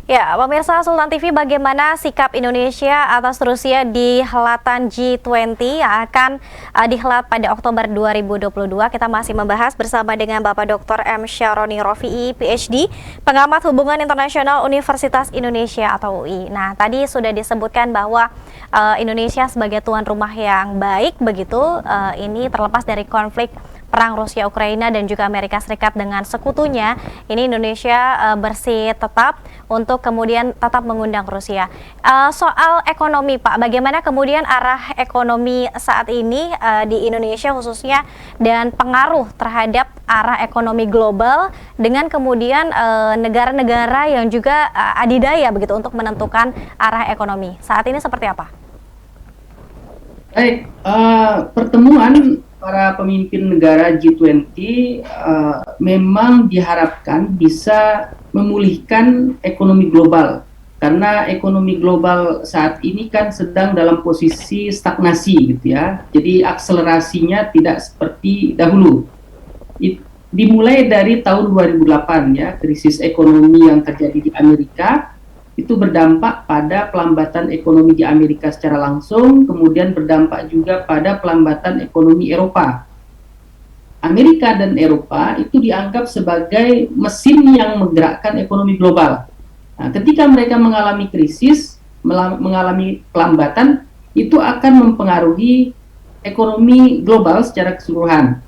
Ya, pemirsa Sultan TV, bagaimana sikap Indonesia atas Rusia di helatan G20 yang akan dihelat pada Oktober 2022? Kita masih membahas bersama dengan Bapak Dr. M. Syaroni Rofi'i, PhD, pengamat hubungan internasional Universitas Indonesia atau UI. Nah, tadi sudah disebutkan bahwa Indonesia sebagai tuan rumah yang baik, begitu, ini terlepas dari konflik perang Rusia-Ukraina dan juga Amerika Serikat dengan sekutunya, ini Indonesia bersih tetap untuk kemudian tetap mengundang Rusia. Soal ekonomi, Pak, bagaimana kemudian arah ekonomi saat ini di Indonesia khususnya dan pengaruh terhadap arah ekonomi global dengan kemudian negara-negara yang juga adidaya begitu untuk menentukan arah ekonomi. Saat ini seperti apa? Baik, pertemuan para pemimpin negara G20 memang diharapkan bisa memulihkan ekonomi global, karena ekonomi global saat ini kan sedang dalam posisi stagnasi gitu ya. Jadi akselerasinya tidak seperti dahulu. Dimulai dari tahun 2008 ya, krisis ekonomi yang terjadi di Amerika itu berdampak pada pelambatan ekonomi di Amerika secara langsung, kemudian berdampak juga pada pelambatan ekonomi Eropa. Amerika dan Eropa itu dianggap sebagai mesin yang menggerakkan ekonomi global. Nah, ketika mereka mengalami krisis, mengalami pelambatan, itu akan mempengaruhi ekonomi global secara keseluruhan.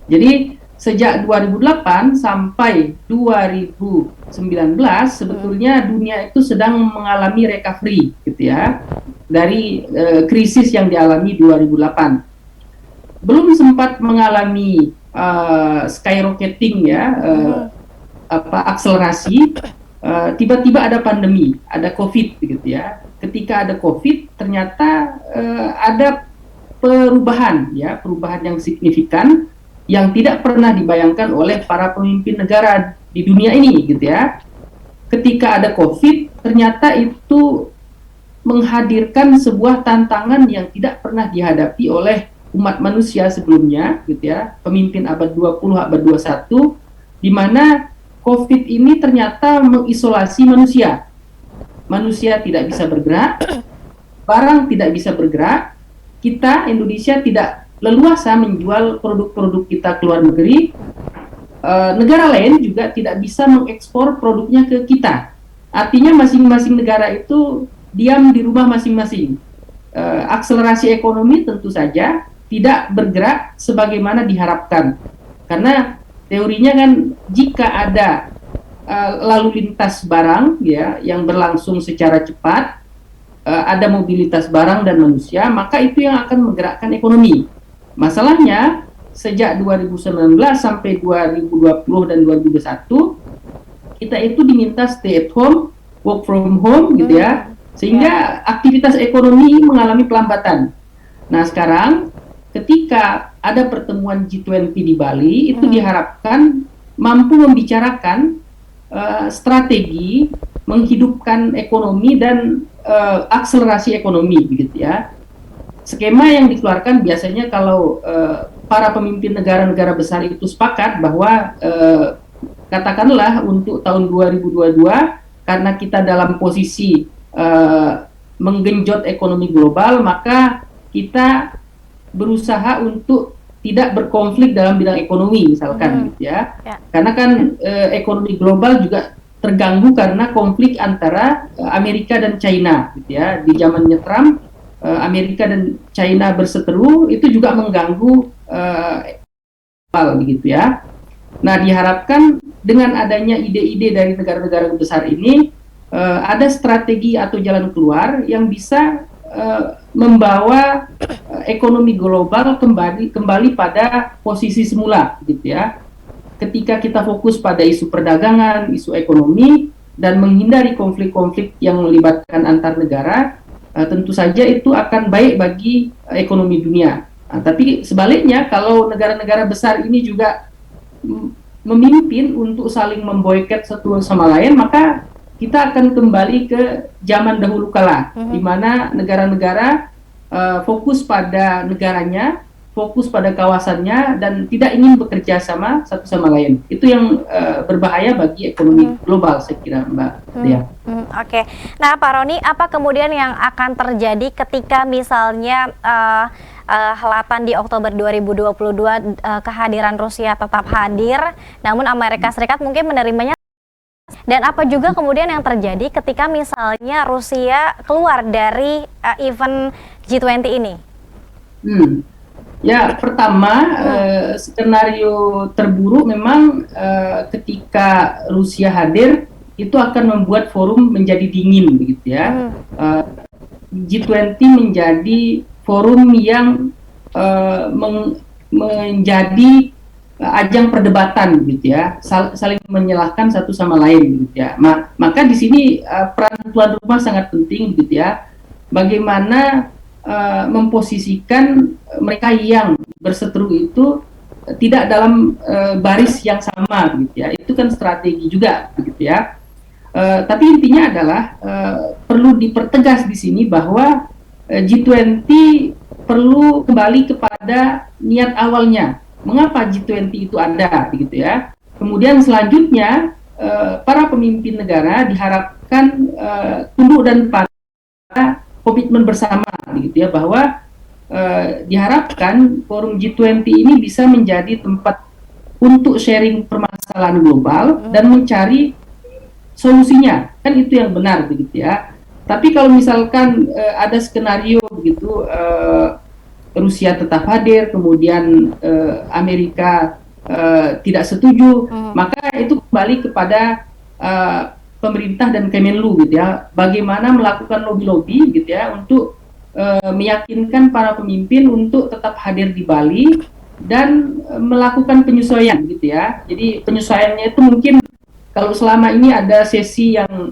Jadi sejak 2008 sampai 2019 sebetulnya dunia itu sedang mengalami recovery gitu ya dari krisis yang dialami 2008. Belum sempat mengalami skyrocketing ya akselerasi, tiba-tiba ada pandemi, ada COVID gitu ya. Ketika ada COVID ternyata ada perubahan yang signifikan yang tidak pernah dibayangkan oleh para pemimpin negara di dunia ini gitu ya. Ketika ada COVID, ternyata itu menghadirkan sebuah tantangan yang tidak pernah dihadapi oleh umat manusia sebelumnya gitu ya. Pemimpin abad 20, abad 21, di mana COVID ini ternyata mengisolasi manusia. Manusia tidak bisa bergerak, barang tidak bisa bergerak, kita Indonesia tidak leluasa menjual produk-produk kita ke luar negeri, negara lain juga tidak bisa mengekspor produknya ke kita. Artinya masing-masing negara itu diam di rumah masing-masing. Akselerasi ekonomi tentu saja tidak bergerak sebagaimana diharapkan. Karena teorinya kan jika ada lalu lintas barang ya yang berlangsung secara cepat, ada mobilitas barang dan manusia, maka itu yang akan menggerakkan ekonomi. Masalahnya sejak 2019 sampai 2020 dan 2021 kita itu diminta stay at home, work from home gitu ya, sehingga aktivitas ekonomi mengalami pelambatan. Nah sekarang ketika ada pertemuan G20 di Bali itu diharapkan mampu membicarakan strategi menghidupkan ekonomi dan akselerasi ekonomi begitu ya. Skema yang dikeluarkan biasanya kalau para pemimpin negara-negara besar itu sepakat bahwa katakanlah untuk tahun 2022 karena kita dalam posisi menggenjot ekonomi global, maka kita berusaha untuk tidak berkonflik dalam bidang ekonomi misalkan gitu ya. Karena kan ekonomi global juga terganggu karena konflik antara Amerika dan China gitu ya. Di zamannya Trump, Amerika dan China berseteru, itu juga mengganggu begitu ya. Nah diharapkan dengan adanya ide-ide dari negara-negara besar ini ada strategi atau jalan keluar yang bisa membawa ekonomi global kembali pada posisi semula gitu ya. Ketika kita fokus pada isu perdagangan, isu ekonomi dan menghindari konflik-konflik yang melibatkan antar negara, tentu saja itu akan baik bagi ekonomi dunia. Nah, tapi sebaliknya kalau negara-negara besar ini juga memimpin untuk saling memboikot satu sama lain, maka kita akan kembali ke zaman dahulu kala, di mana negara-negara fokus pada negaranya, fokus pada kawasannya dan tidak ingin bekerja sama satu sama lain. Itu yang berbahaya bagi ekonomi global, saya kira, Mbak Dea. Oke. Nah, Pak Roni, apa kemudian yang akan terjadi ketika misalnya helatan di Oktober 2022 kehadiran Rusia tetap hadir, namun Amerika Serikat mungkin menerimanya? Dan apa juga kemudian yang terjadi ketika misalnya Rusia keluar dari event G20 ini? Ya, pertama skenario terburuk memang ketika Rusia hadir itu akan membuat forum menjadi dingin, begitu ya. G20 menjadi forum yang menjadi ajang perdebatan, gitu ya, saling menyalahkan satu sama lain, gitu ya. Maka di sini peran tuan rumah sangat penting, gitu ya. Bagaimana memposisikan mereka yang berseteru itu tidak dalam baris yang sama, gitu ya. Itu kan strategi juga, begitu ya. Tapi intinya adalah perlu dipertegas di sini bahwa G20 perlu kembali kepada niat awalnya. Mengapa G20 itu ada, begitu ya. Kemudian selanjutnya para pemimpin negara diharapkan tunduk dan patuh komitmen bersama, gitu ya, bahwa diharapkan forum G20 ini bisa menjadi tempat untuk sharing permasalahan global dan mencari solusinya, kan itu yang benar, begitu ya. Tapi kalau misalkan ada skenario begitu, Rusia tetap hadir, kemudian Amerika tidak setuju, maka itu kembali kepada pemerintah dan Kemenlu, gitu ya, bagaimana melakukan lobby-lobby, gitu ya, untuk meyakinkan para pemimpin untuk tetap hadir di Bali dan melakukan penyesuaian, gitu ya. Jadi penyesuaiannya itu mungkin kalau selama ini ada sesi yang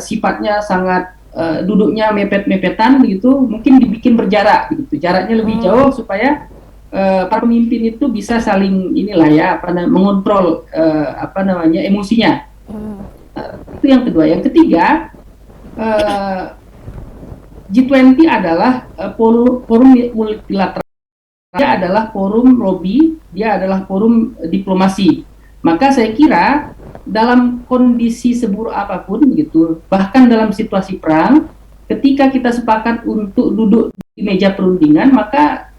sifatnya sangat duduknya mepet-mepetan, begitu, mungkin dibikin berjarak, begitu, jaraknya lebih jauh supaya para pemimpin itu bisa saling inilah ya, mengontrol emosinya. Itu yang kedua. Yang ketiga, G20 adalah forum multilateral, dia adalah forum lobby, dia adalah forum diplomasi. Maka saya kira dalam kondisi seburuk apapun, gitu, bahkan dalam situasi perang, ketika kita sepakat untuk duduk di meja perundingan, maka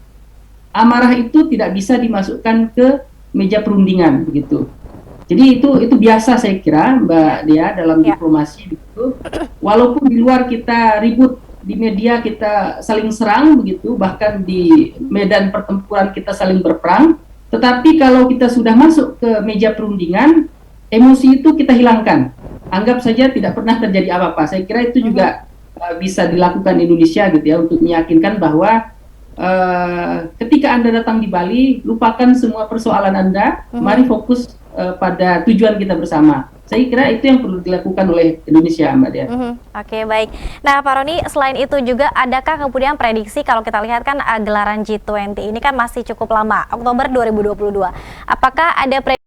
amarah itu tidak bisa dimasukkan ke meja perundingan, begitu. Jadi itu biasa, saya kira, Mbak Dea, dalam diplomasi, begitu. Walaupun di luar kita ribut, di media kita saling serang, begitu, bahkan di medan pertempuran kita saling berperang, tetapi kalau kita sudah masuk ke meja perundingan, emosi itu kita hilangkan. Anggap saja tidak pernah terjadi apa-apa. Saya kira itu juga bisa dilakukan Indonesia, gitu ya, untuk meyakinkan bahwa ketika Anda datang di Bali, lupakan semua persoalan Anda, mari fokus pada tujuan kita bersama. Saya kira itu yang perlu dilakukan oleh Indonesia, Mbak Dea. Oke, baik. Nah, Pak Roni, selain itu juga adakah kemudian prediksi, kalau kita lihat kan gelaran G20 ini kan masih cukup lama, Oktober 2022. Apakah ada prediksi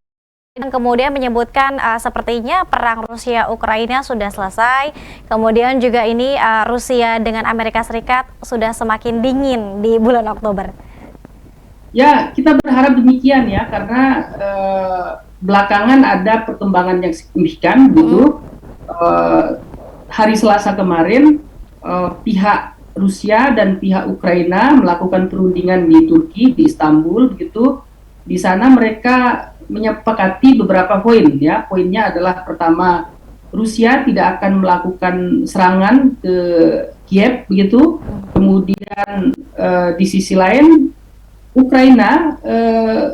yang kemudian menyebutkan sepertinya perang Rusia-Ukraina sudah selesai, kemudian juga ini Rusia dengan Amerika Serikat sudah semakin dingin di bulan Oktober? Ya, kita berharap demikian ya, karena belakangan ada perkembangan yang signifikan, gitu. Hari Selasa kemarin pihak Rusia dan pihak Ukraina melakukan perundingan di Turki, di Istanbul, begitu. Di sana mereka menyepakati beberapa poin, ya. Poinnya adalah, pertama, Rusia tidak akan melakukan serangan ke Kiev, begitu. Kemudian di sisi lain Ukraina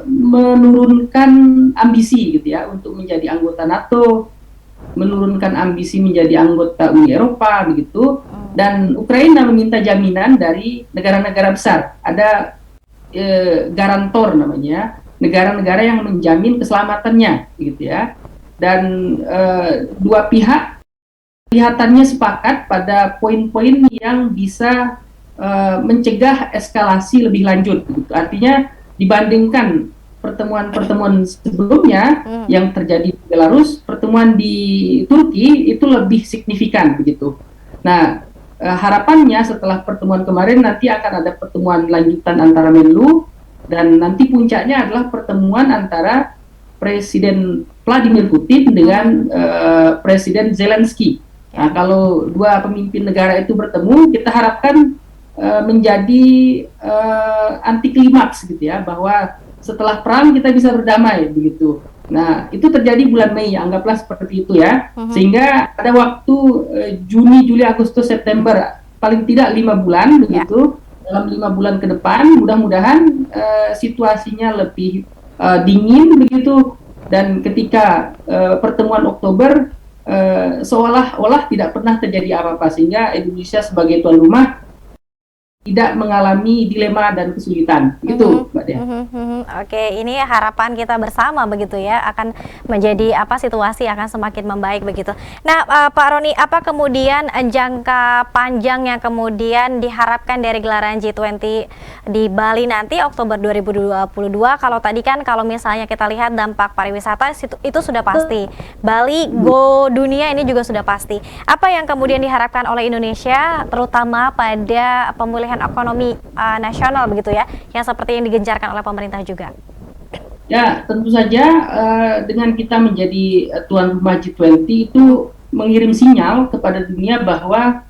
menurunkan ambisi, gitu ya, untuk menjadi anggota NATO, menurunkan ambisi menjadi anggota Uni Eropa, begitu. Dan Ukraina meminta jaminan dari negara-negara besar. Ada garantor namanya, negara-negara yang menjamin keselamatannya, gitu ya. Dan dua pihak kelihatannya sepakat pada poin-poin yang bisa mencegah eskalasi lebih lanjut, gitu. Artinya dibandingkan pertemuan-pertemuan sebelumnya yang terjadi di Belarus, pertemuan di Turki itu lebih signifikan, begitu. Nah, harapannya setelah pertemuan kemarin nanti akan ada pertemuan lanjutan antara Menlu, dan nanti puncaknya adalah pertemuan antara Presiden Vladimir Putin dengan Presiden Zelensky. Nah, kalau dua pemimpin negara itu bertemu, kita harapkan menjadi anti klimaks gitu ya, bahwa setelah perang kita bisa berdamai begitu. Nah, itu terjadi bulan Mei, anggaplah seperti itu ya. Sehingga ada waktu Juni, Juli, Agustus, September, paling tidak 5 bulan begitu. Dalam 5 bulan ke depan, mudah-mudahan situasinya lebih dingin begitu. Dan ketika pertemuan Oktober, seolah-olah tidak pernah terjadi apa-apa, sehingga Indonesia sebagai tuan rumah tidak mengalami dilema dan kesulitan, gitu, Mbak Dea. Oke, ini harapan kita bersama begitu ya, akan menjadi situasi akan semakin membaik begitu. Nah, Pak Roni, apa kemudian jangka panjang yang kemudian diharapkan dari gelaran G20 di Bali nanti Oktober 2022? Kalau tadi kan kalau misalnya kita lihat dampak pariwisata itu sudah pasti. Bali go dunia ini juga sudah pasti. Apa yang kemudian diharapkan oleh Indonesia terutama pada pemulihan ekonomi nasional begitu ya, yang seperti yang digencarkan oleh pemerintah juga? Ya, tentu saja dengan kita menjadi tuan rumah G20 itu mengirim sinyal kepada dunia bahwa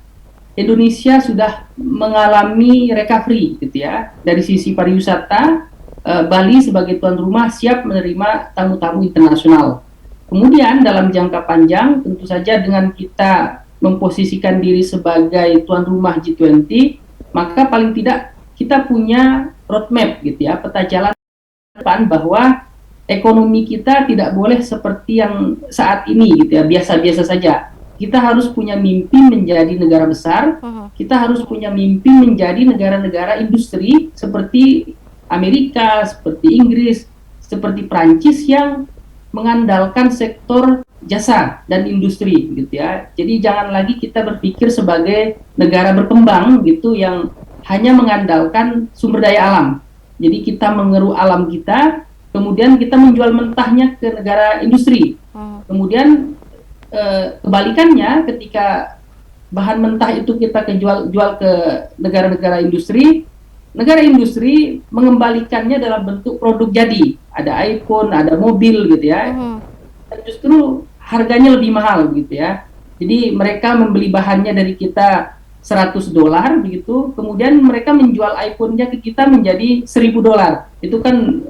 Indonesia sudah mengalami recovery gitu ya. Dari sisi pariwisata, Bali sebagai tuan rumah siap menerima tamu-tamu internasional. Kemudian dalam jangka panjang tentu saja dengan kita memposisikan diri sebagai tuan rumah G20, maka paling tidak kita punya roadmap gitu ya, peta jalan depan bahwa ekonomi kita tidak boleh seperti yang saat ini gitu ya, biasa-biasa saja. Kita harus punya mimpi menjadi negara besar, kita harus punya mimpi menjadi negara-negara industri seperti Amerika, seperti Inggris, seperti Prancis yang mengandalkan sektor jasa dan industri gitu ya. Jadi jangan lagi kita berpikir sebagai negara berkembang gitu yang hanya mengandalkan sumber daya alam. Jadi kita mengeruk alam kita, kemudian kita menjual mentahnya ke negara industri. Kemudian kebalikannya, ketika bahan mentah itu kita jual ke negara-negara industri, negara industri mengembalikannya dalam bentuk produk jadi. Ada iPhone, ada mobil gitu ya. Dan justru harganya lebih mahal gitu ya. Jadi mereka membeli bahannya dari kita $100 begitu, kemudian mereka menjual iPhone-nya ke kita menjadi $1.000. Itu kan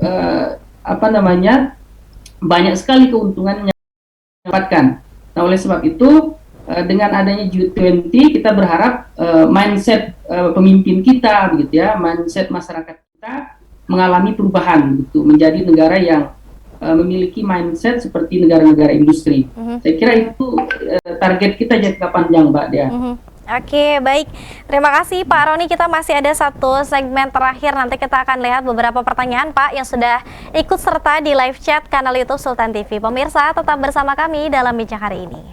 banyak sekali keuntungan yang didapatkan. Nah, oleh sebab itu dengan adanya G20 kita berharap mindset pemimpin kita begitu ya, mindset masyarakat kita mengalami perubahan gitu, menjadi negara yang memiliki mindset seperti negara-negara industri. Saya kira itu target kita jangka panjang, Mbak Dea. Oke, baik. Terima kasih Pak Roni. Kita masih ada satu segmen terakhir. Nanti kita akan lihat beberapa pertanyaan Pak yang sudah ikut serta di live chat kanal YouTube Sultan TV. Pemirsa, tetap bersama kami dalam bincang hari ini.